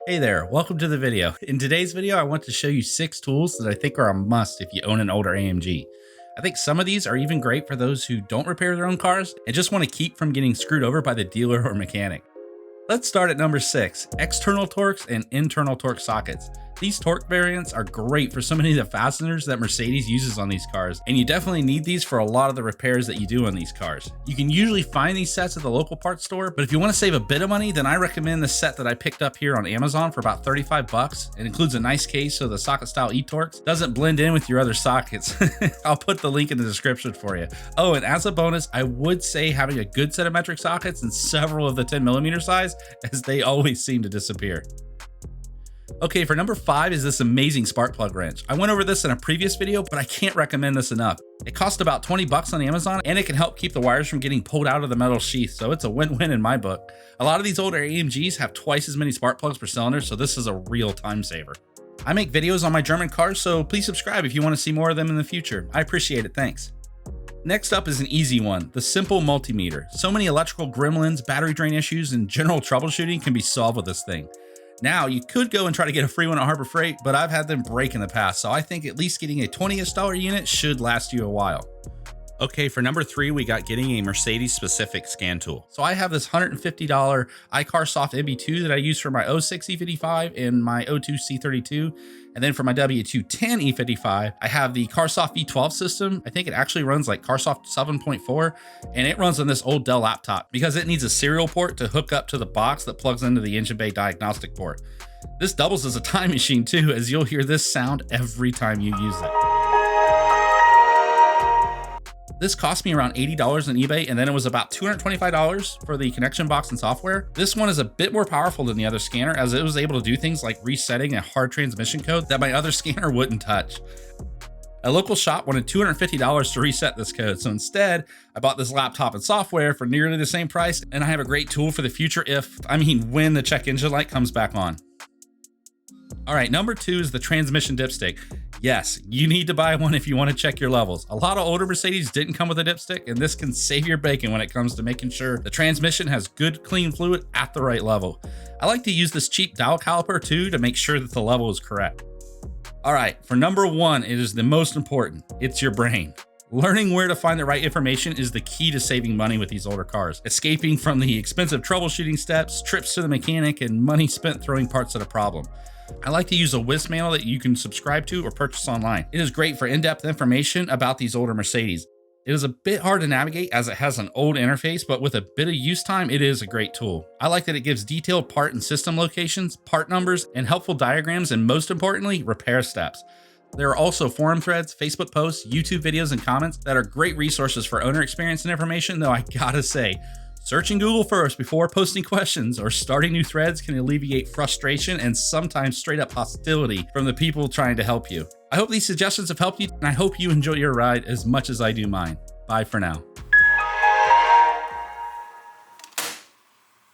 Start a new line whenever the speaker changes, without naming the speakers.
Hey there, welcome to the video. In today's video, I want to show you 6 tools that I think are a must if you own an older AMG. I think some of these are even great for those who don't repair their own cars and just want to keep from getting screwed over by the dealer or mechanic. Let's start at number 6, external torques and internal torque sockets. These torque variants are great for so many of the fasteners that Mercedes uses on these cars, and you definitely need these for a lot of the repairs that you do on these cars. You can usually find these sets at the local parts store, but if you want to save a bit of money, then I recommend the set that I picked up here on Amazon for about 35 bucks. It includes a nice case so the socket style e-torques doesn't blend in with your other sockets. I'll put the link in the description for you. Oh, and as a bonus, I would say having a good set of metric sockets and several of the 10mm size, as they always seem to disappear. Okay, for number 5 is this amazing spark plug wrench. I went over this in a previous video, but I can't recommend this enough. It cost about 20 bucks on Amazon, and it can help keep the wires from getting pulled out of the metal sheath, so it's a win-win in my book. A lot of these older AMGs have twice as many spark plugs per cylinder, so this is a real time saver. I make videos on my German cars, so please subscribe if you want to see more of them in the future. I appreciate it, thanks. Next up is an easy one, the simple multimeter. So many electrical gremlins, battery drain issues, and general troubleshooting can be solved with this thing. Now, you could go and try to get a free one at Harbor Freight, but I've had them break in the past, so I think at least getting a $20-ish unit should last you a while. Okay, for number 3, we got getting a Mercedes-specific scan tool. So I have this $150 CarSoft MB2 that I use for my 06 E55 and my 02 C32. And then for my W210 E55, I have the CarSoft V12 system. I think it actually runs like CarSoft 7.4, and it runs on this old Dell laptop because it needs a serial port to hook up to the box that plugs into the engine bay diagnostic port. This doubles as a time machine too, as you'll hear this sound every time you use it. This cost me around $80 on eBay, and then it was about $225 for the connection box and software. This one is a bit more powerful than the other scanner, as it was able to do things like resetting a hard transmission code that my other scanner wouldn't touch. A local shop wanted $250 to reset this code, so instead, I bought this laptop and software for nearly the same price, and I have a great tool for the future when the check engine light comes back on. All right, number 2 is the transmission dipstick. Yes, you need to buy one if you want to check your levels. A lot of older Mercedes didn't come with a dipstick, and this can save your bacon when it comes to making sure the transmission has good, clean fluid at the right level. I like to use this cheap dial caliper too to make sure that the level is correct. All right, for number 1, it is the most important. It's your brain. Learning where to find the right information is the key to saving money with these older cars. Escaping from the expensive troubleshooting steps, trips to the mechanic, and money spent throwing parts at a problem. I like to use a Wist Mail that you can subscribe to or purchase online. It is great for in-depth information about these older Mercedes. It is a bit hard to navigate as it has an old interface, but with a bit of use time, it is a great tool. I like that it gives detailed part and system locations, part numbers, and helpful diagrams, and most importantly, repair steps. There are also forum threads, Facebook posts, YouTube videos, and comments that are great resources for owner experience and information, though I gotta say, searching Google first before posting questions or starting new threads can alleviate frustration and sometimes straight up hostility from the people trying to help you. I hope these suggestions have helped you, and I hope you enjoy your ride as much as I do mine. Bye for now.